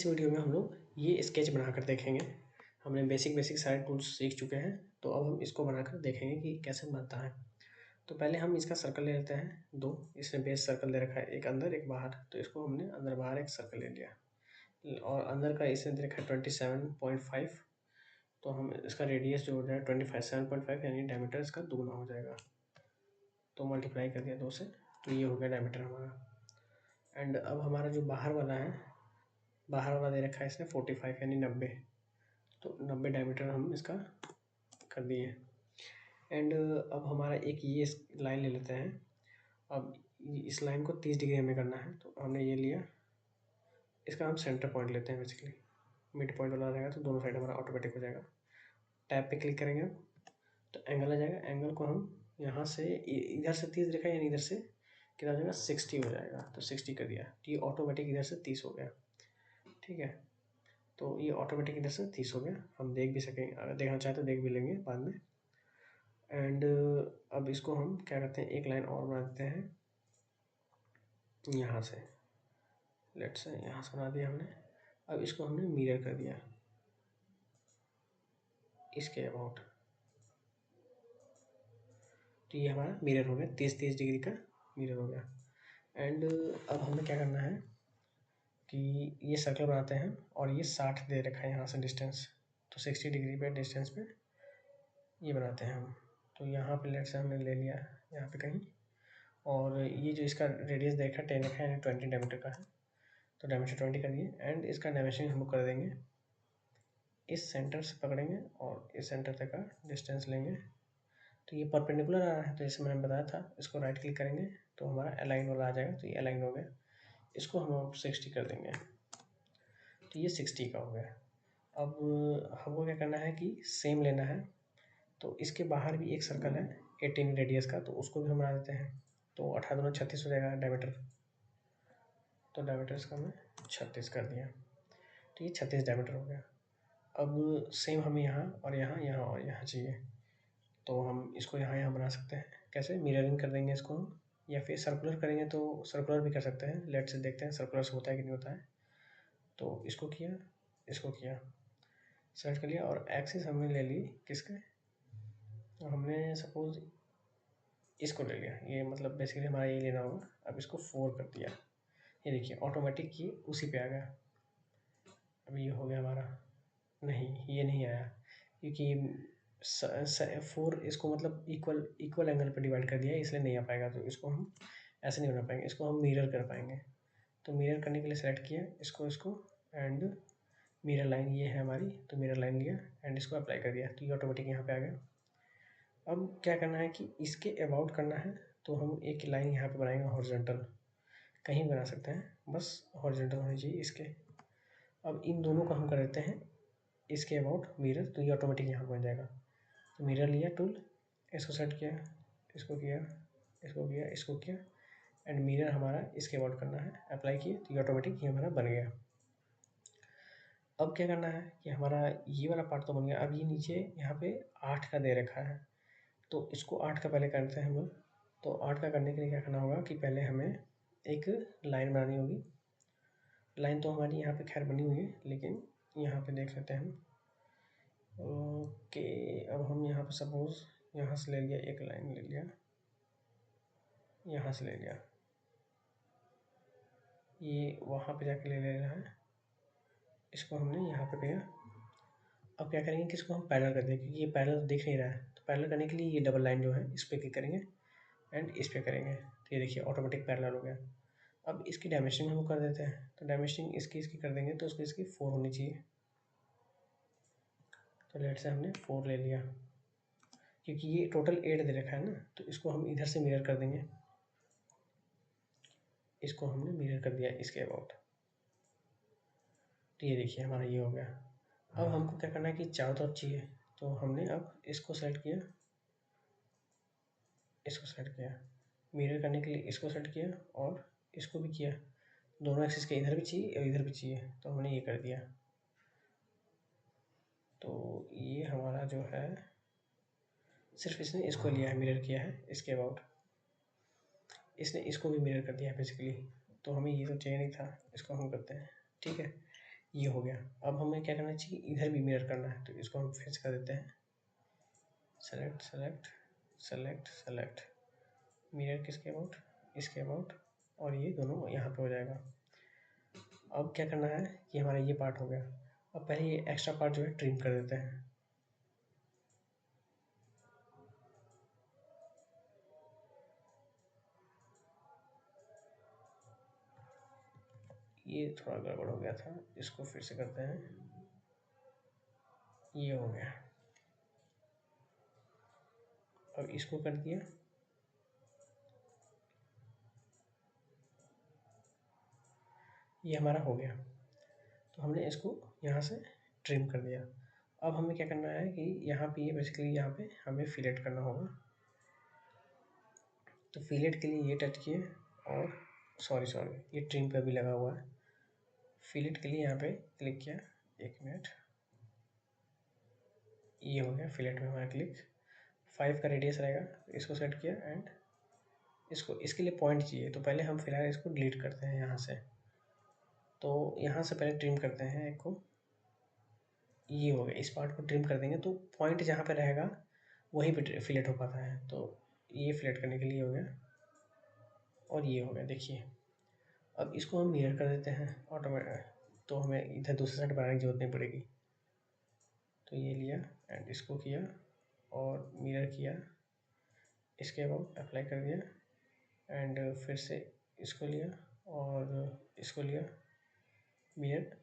इस वीडियो में हम लोग ये स्केच बनाकर देखेंगे। हमने बेसिक सारे टूल्स सीख चुके हैं, तो अब हम इसको बनाकर देखेंगे कि कैसे बनता है। तो पहले हम इसका सर्कल ले लेते हैं दो। इसने बेस सर्कल दे रखा है, एक अंदर एक बाहर, तो इसको हमने अंदर बाहर एक सर्कल ले लिया। और अंदर का इसने दे रखा है 27.5, तो हम इसका रेडियस जो हो जाएगा 27.5, यानी डायमीटर इसका दुगना हो जाएगा। तो मल्टीप्लाई कर दिया 2 से, तो ये हो गया डायमीटर हमारा। एंड अब हमारा जो बाहर वाला है, बाहर वाला दे रखा है इसने 45, यानी 90, तो 90 डायमीटर हम इसका कर दिए। एंड अब हमारा एक ये लाइन ले लेते हैं। अब इस लाइन को 30 डिग्री हमें करना है, तो हमने ये लिया, इसका हम सेंटर पॉइंट लेते हैं। बेसिकली मिड पॉइंट वाला रहेगा तो दोनों साइड हमारा ऑटोमेटिक हो जाएगा। टैब पे क्लिक करेंगे तो एंगल आ जाएगा। एंगल को हम यहाँ से इधर से 30 दिखा, यानी इधर से कितना हो जाएगा 60 हो जाएगा, तो 60 कर दिया, तो ये ऑटोमेटिक इधर से 30 हो गया। ठीक है, तो ये ऑटोमेटिक इधर से 30 हो गया। हम देख भी सकेंगे, अगर देखना चाहें तो देख भी लेंगे बाद में। एंड अब इसको हम क्या करते हैं, एक लाइन और बना देते हैं यहाँ से। लेट्स से यहाँ से बना दिया हमने। अब इसको हमने मिरर कर दिया इसके अबाउट, तो ये हमारा मिरर हो गया, 30 डिग्री का मिरर हो गया। एंड अब हमें क्या करना है कि ये सर्कल बनाते हैं, और ये 60 दे रखा है यहाँ से डिस्टेंस, तो 60 डिग्री पे डिस्टेंस पे ये बनाते हैं हम। तो यहाँ पे लेट्स से हमने ले लिया यहाँ पे कहीं, और ये जो इसका रेडियस देखा 10 रखा है, यानी 20 डायमीटर का है, तो डायमीटर 20 कर दिए। एंड इसका डायमेंशन हम कर देंगे, इस सेंटर से पकड़ेंगे और इस सेंटर तक का डिस्टेंस लेंगे। तो ये परपेंडिकुलर आ रहा है, तो जैसे मैंने बताया था, इसको राइट क्लिक करेंगे तो हमारा अलाइन वाला आ जाएगा, तो ये अलाइन हो गया। इसको हम अब 60 कर देंगे, तो ये 60 का हो गया। अब हमको क्या करना है कि सेम लेना है, तो इसके बाहर भी एक सर्कल है 18 रेडियस का, तो उसको भी हम बना देते हैं। तो 18 दूना 36 हो जाएगा डायमीटर, तो डायमीटर इसका हमने 36 कर दिया, तो ये 36 डायमीटर हो गया। अब सेम हमें यहाँ और यहाँ चाहिए, तो हम इसको यहाँ बना सकते हैं। कैसे, मिररिंग कर देंगे इसको हम, या फिर सर्कुलर करेंगे तो सर्कुलर भी कर सकते हैं। लेट से देखते हैं सर्कुलर से होता है कि नहीं होता है। तो इसको किया, इसको किया, सेलेक्ट कर लिया, और एक्सिस हमने ले ली किसके, हमने सपोज इसको ले लिया। ये मतलब बेसिकली हमारा ये लेना होगा। अब इसको 4 कर दिया, ये देखिए ऑटोमेटिक ये उसी पे आ गया। अब ये हो गया हमारा, नहीं ये नहीं आया, क्योंकि 4 इसको मतलब इक्वल एंगल पे डिवाइड कर दिया है, इसलिए नहीं आ पाएगा। तो इसको हम ऐसे नहीं बना पाएंगे, इसको हम मिरर कर पाएंगे। तो मिरर करने के लिए सेलेक्ट किया इसको एंड मिरर लाइन ये है हमारी, तो मिरर लाइन लिया एंड इसको अप्लाई कर दिया, तो ये ऑटोमेटिक यहाँ पे आ गया। अब क्या करना है कि इसके अबाउट करना है, तो हम एक लाइन यहाँ पे बनाएंगे हॉरिजॉन्टल, कहीं बना सकते हैं, बस हॉरिजॉन्टल होनी चाहिए इसके। अब इन दोनों को हम कर देते हैं इसके अबाउट मिरर, तो ये ऑटोमेटिक यहाँ बन जाएगा। तो मिरर लिया टूल, इसको सेट किया, इसको किया, इसको किया, इसको किया, एंड मिरर हमारा इसके अबाउट करना है, अप्लाई किए, तो ये ऑटोमेटिक ये हमारा बन गया। अब क्या करना है कि हमारा ये वाला पार्ट तो बन गया। अब ये नीचे यहाँ पे 8 का दे रखा है, तो इसको 8 का पहले करते हैं हम लोग। तो 8 का करने के लिए क्या करना होगा कि पहले हमें एक लाइन बनानी होगी। लाइन तो हमारी यहाँ पे खैर बनी हुई है, लेकिन यहाँ पे देख लेते हैं हम। ओके, अब हम यहाँ पे सपोज यहाँ से ले लिया, एक लाइन ले लिया, यहाँ से ले लिया, ये वहाँ पे जाके ले रहा है, इसको हमने यहाँ पे किया। अब क्या करेंगे कि इसको हम पैरेलल कर देंगे, क्योंकि ये पैरेलल दिख नहीं रहा है। तो पैरेलल करने के लिए ये डबल लाइन जो है इस पर क्लिक करेंगे एंड इस पर करेंगे, तो ये देखिए ऑटोमेटिक पैरेलल हो गया। अब इसकी डायमेंशन हम कर देते हैं, तो डायमेंशन इसकी कर देंगे, तो उसकी इसकी 4 होनी चाहिए। तो लेट से हमने 4 ले लिया, क्योंकि ये टोटल 8 दे रखा है ना, तो इसको हम इधर से मिरर कर देंगे। इसको हमने मिरर कर दिया इसके अबाउट, तो ये देखिए हमारा ये हो गया। अब हमको क्या करना है कि चारों तरफ चाहिए, तो हमने अब इसको सेलेक्ट किया, इसको सेलेक्ट किया, मिरर करने के लिए इसको सेलेक्ट किया और इसको भी किया। दोनों एक्सिस के इधर भी चाहिए और इधर भी चाहिए, तो हमने ये कर दिया। तो ये हमारा जो है, सिर्फ इसने इसको लिया है, मिरर किया है इसके अबाउट, इसने इसको भी मिरर कर दिया है बेसिकली। तो हमें ये तो चाहिए नहीं था, इसको हम करते हैं। ठीक है, ये हो गया। अब हमें क्या करना चाहिए, इधर भी मिरर करना है, तो इसको हम फिक्स कर देते हैं। Select select select select, mirror किसके अबाउट, इसके अबाउट, और ये दोनों यहाँ पे हो जाएगा। अब क्या करना है कि हमारा ये पार्ट हो गया। अब पहले ये एक्स्ट्रा पार्ट जो है ट्रिम कर देते हैं। ये थोड़ा गड़बड़ हो गया था, इसको फिर से करते हैं। ये हो गया। अब इसको कर दिया, ये हमारा हो गया। तो हमने इसको यहाँ से ट्रिम कर दिया। अब हमें क्या करना है कि यहाँ पे ये बेसिकली यहाँ पे हमें फिलेट करना होगा। तो फिलेट के लिए ये टच किए, और सॉरी ये ट्रिम पे भी लगा हुआ है। फिलेट के लिए यहाँ पे क्लिक किया, 1 मिनट, ये हो गया फिलेट में हमारा क्लिक। 5 का रेडियस रहेगा, इसको सेट किया, एंड इसको, इसके लिए पॉइंट चाहिए, तो पहले हम फिलहाल इसको डिलीट करते हैं यहाँ से। तो यहाँ से पहले ट्रिम करते हैं एक को, ये हो गया। इस पार्ट को ट्रिम कर देंगे तो पॉइंट जहाँ पे रहेगा वहीं पे फिलेट हो पाता है। तो ये फिलेट करने के लिए हो गया, और ये हो गया। देखिए अब इसको हम मिरर कर देते हैं ऑटोमेटिक, तो हमें इधर दूसरी साइड बनाने की जरूरत नहीं पड़ेगी। तो ये लिया एंड इसको किया और मिरर किया, इसके बाद अप्लाई कर दिया, एंड फिर से इसको लिया और इसको लिया, मिरर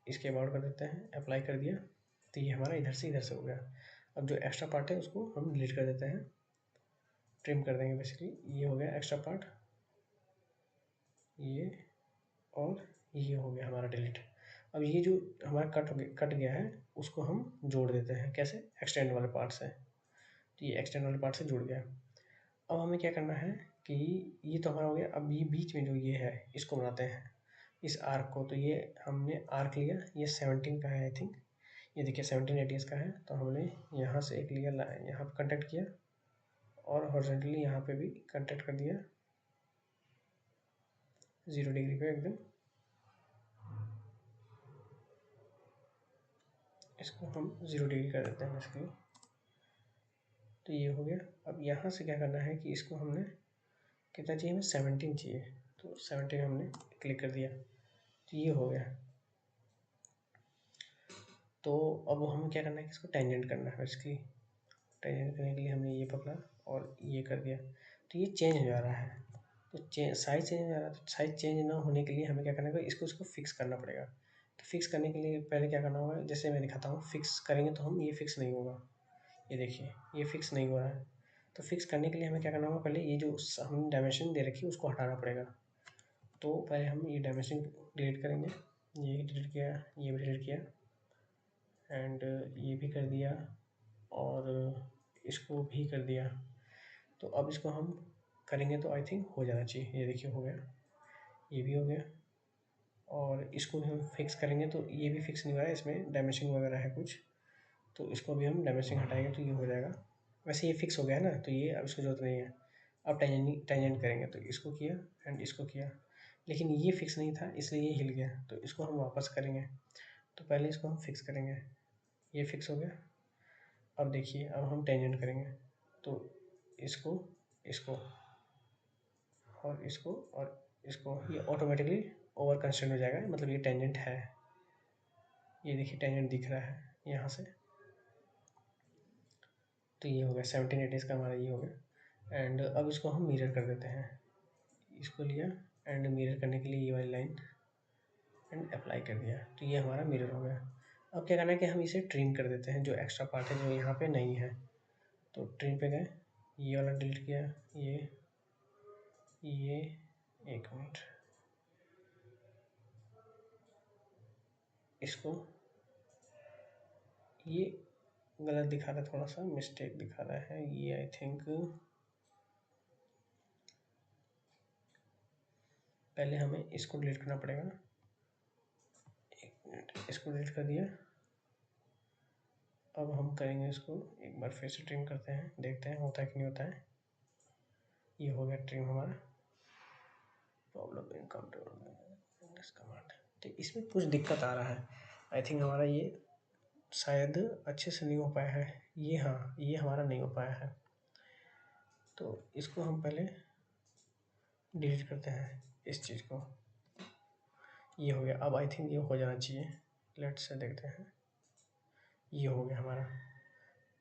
इसके अबाउट कर देते हैं, अप्लाई कर दिया। तो ये हमारा इधर से हो गया। अब जो एक्स्ट्रा पार्ट है उसको हम डिलीट कर देते हैं, ट्रिम कर देंगे बेसिकली। ये हो गया एक्स्ट्रा पार्ट, ये, और ये हो गया हमारा डिलीट। अब ये जो हमारा कट गया है उसको हम जोड़ देते हैं। कैसे, एक्सटेंड वाले पार्ट से। तो ये एक्सटेंड वाले पार्ट से जुड़ गया। अब हमें क्या करना है कि ये तो हमारा हो गया। अब ये बीच में जो ये है इसको बनाते हैं, इस आर्क को। तो ये हमने आर्क लिया, ये 17 का है आई थिंक, ये देखिए 17 रेडियस का है। तो हमने यहाँ से एक लिया, यहाँ पर कंटेक्ट किया, और हॉरिजॉन्टली यहाँ पे भी कंटेक्ट कर दिया 0 डिग्री पे एकदम। इसको हम 0 डिग्री कर देते हैं बेसिकली। तो ये हो गया। अब यहाँ से क्या करना है कि इसको हमने कितना चाहिए, हमें 17 चाहिए, तो 17 हमने क्लिक कर दिया। तो ये हो गया। तो अब हमें क्या करना है कि इसको टेंजेंट करना है बेसिकली। टेंजेंट करने के लिए हमने ये पकड़ा और ये कर दिया, तो ये चेंज हो जा रहा है। तो साइज चेंज हो जा रहा है, तो साइज चेंज ना होने के लिए हमें क्या करना है, इसको फिक्स करना पड़ेगा। तो फिक्स करने के लिए पहले क्या करना होगा, जैसे मैं दिखाता हूँ। फिक्स करेंगे तो हम, ये फिक्स नहीं होगा, ये देखिए ये फिक्स नहीं हो रहा है। तो फिक्स करने के लिए हमें क्या करना होगा, पहले ये जो हमने डायमेंशन दे रखी है उसको हटाना पड़ेगा। तो पहले हम ये डायमेंशन डिलीट करेंगे, ये डिलीट किया, ये भी डिलीट किया, एंड ये भी कर दिया, और इसको भी कर दिया। तो अब इसको हम करेंगे तो आई थिंक हो जाना चाहिए। ये देखिए हो गया, ये भी हो गया, और इसको भी हम फिक्स करेंगे तो ये भी फिक्स नहीं हो रहा है, इसमें डायमेंशन वगैरह है कुछ। तो इसको भी हम डायमेंशन हटाएंगे तो ये हो जाएगा। वैसे ये फिक्स हो गया है ना, तो ये अब इसको जरूरत नहीं है। अब टेंजेंट करेंगे, तो इसको किया एंड इसको किया, लेकिन ये फिक्स नहीं था इसलिए ये हिल गया। तो इसको हम वापस करेंगे, तो पहले इसको हम फिक्स करेंगे, ये फिक्स हो गया। अब देखिए अब हम टेंजेंट करेंगे, तो इसको, इसको, और इसको, और इसको, ये ऑटोमेटिकली ओवर कंस्ट्रेंट हो जाएगा, मतलब ये टेंजेंट है। ये देखिए टेंजेंट दिख रहा है यहाँ से। तो ये हो गया 17 एटीज़ का हमारा, ये हो गया। एंड अब इसको हम मिरर कर देते हैं, इसको लिया एंड मिरर करने के लिए ये वाली लाइन, एंड अप्लाई कर दिया। तो ये हमारा मिरर हो गया। अब क्या करना है कि हम इसे ट्रिम कर देते हैं, जो एक्स्ट्रा पार्ट है जो यहाँ पे नहीं है। तो ट्रिम पे गए, ये वाला डिलीट किया, ये 1 मिनट, इसको, ये गलत दिखा रहा है, थोड़ा सा मिस्टेक दिखा रहा है ये आई थिंक। पहले हमें इसको डिलीट करना पड़ेगा। 1 मिनट, इसको डिलीट कर दिया। अब हम करेंगे इसको एक बार फिर से ट्रिम करते हैं, देखते हैं होता है कि नहीं होता है। ये हो गया ट्रिम हमारा। प्रॉब्लम इनकाउंटर कमांड, तो इसमें कुछ दिक्कत आ रहा है। आई थिंक हमारा ये शायद अच्छे से नहीं हो पाया है। ये हाँ, ये हमारा नहीं हो पाया है। तो इसको हम पहले डिलीट करते हैं इस चीज़ को। ये हो गया। अब आई थिंक ये हो जाना चाहिए। लेट्स से देखते हैं। ये हो गया हमारा।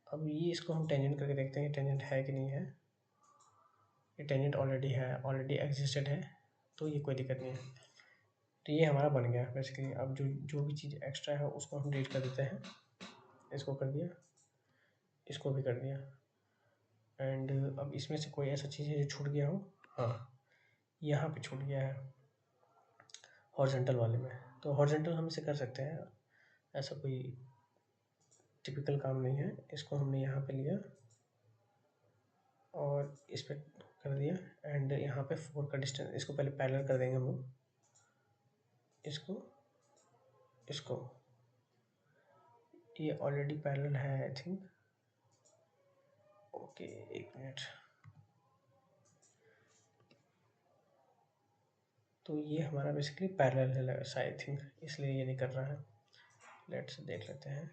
अब ये इसको हम टेंजेंट करके देखते हैं टेंजेंट है कि नहीं है। ये टेंजेंट ऑलरेडी है, ऑलरेडी एग्जिस्टेड है, तो ये कोई दिक्कत नहीं है। तो ये हमारा बन गया बेसिकली। अब जो भी चीज़ एक्स्ट्रा है उसको हम डिलीट कर देते हैं। इसको कर दिया, इसको भी कर दिया। एंड अब इसमें से कोई ऐसा चीज़ है जो छूट गया हो। हाँ, यहाँ पे छूट गया है हॉरिजॉन्टल वाले में। तो हॉरिजॉन्टल हम इसे कर सकते हैं, ऐसा कोई टिपिकल काम नहीं है। इसको हमने यहाँ पे लिया और इस पर कर दिया। एंड यहाँ पे 4 का डिस्टेंस, इसको पहले पैरेलल कर देंगे हम लोग। इसको ये ऑलरेडी पैरेलल है आई थिंक। ओके, एक मिनट। तो ये हमारा बेसिकली पैरेलल है आई थिंक, इसलिए ये नहीं कर रहा है। लेट्स देख लेते हैं।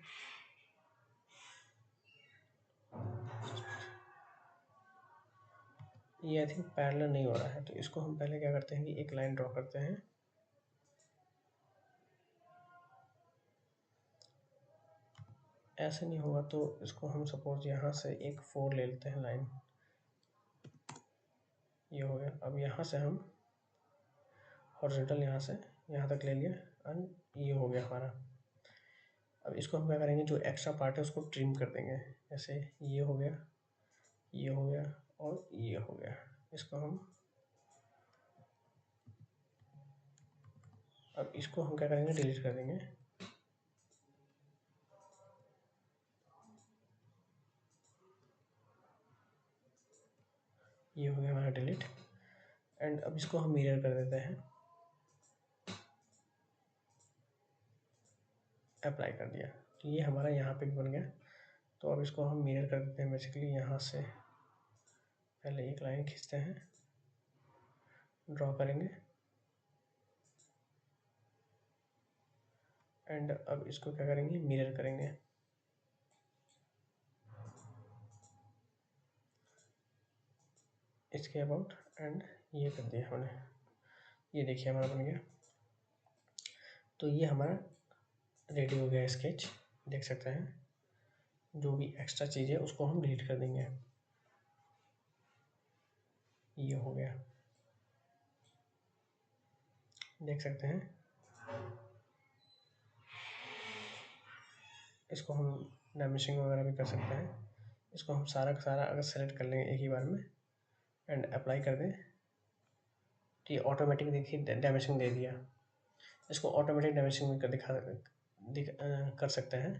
ये आई थिंक पैरेलल नहीं हो रहा है। तो इसको हम पहले क्या करते हैं कि एक लाइन ड्रॉ करते हैं। ऐसे नहीं होगा तो इसको हम सपोज यहाँ से एक 4 ले लेते हैं लाइन। ये हो गया। अब यहाँ से हम हॉरिजॉन्टल यहाँ से यहाँ तक ले लिया एंड ये हो गया हमारा। अब इसको हम क्या करेंगे, जो एक्स्ट्रा पार्ट है उसको ट्रिम कर देंगे। जैसे ये हो गया, ये हो गया और ये हो गया। इसको हम अब इसको हम क्या करेंगे, डिलीट कर देंगे। ये हो गया हमारा डिलीट। एंड अब इसको हम मिरर कर देते हैं। अप्लाई कर दिया। तो ये हमारा यहाँ पे भी बन गया। तो अब इसको हम मिरर कर देते हैं बेसिकली। यहाँ से पहले एक लाइन खींचते हैं, ड्रॉ करेंगे एंड अब इसको क्या करेंगे, मिरर करेंगे। इसके अबाउट एंड ये कर दिया हमने। ये देखिए हमारा बन गया। तो ये हमारा रेडी हो गया स्केच। देख सकते हैं जो भी एक्स्ट्रा चीज़ है उसको हम डिलीट कर देंगे। ये हो गया, देख सकते हैं। इसको हम डायमेंशनिंग वगैरह भी कर सकते हैं। इसको हम सारा का सारा अगर सेलेक्ट कर लेंगे एक ही बार में एंड अप्लाई कर दें तो ये ऑटोमेटिक देखिए डायमेंशनिंग दे दिया। इसको ऑटोमेटिक डायमेंशनिंग कर कर सकते हैं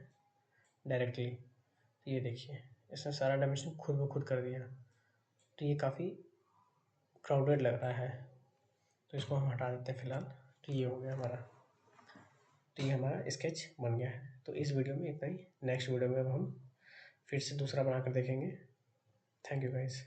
डायरेक्टली। तो ये देखिए इसने सारा डायमेंशन खुद ब खुद कर दिया। तो ये काफ़ी क्राउडेड लग रहा है, तो इसको हम हटा देते हैं फ़िलहाल। तो ये हो गया हमारा। तो ये हमारा स्केच बन गया है। तो इस वीडियो में इतना ही। नेक्स्ट वीडियो में अब हम फिर से दूसरा बनाकर देखेंगे। Thank you guys.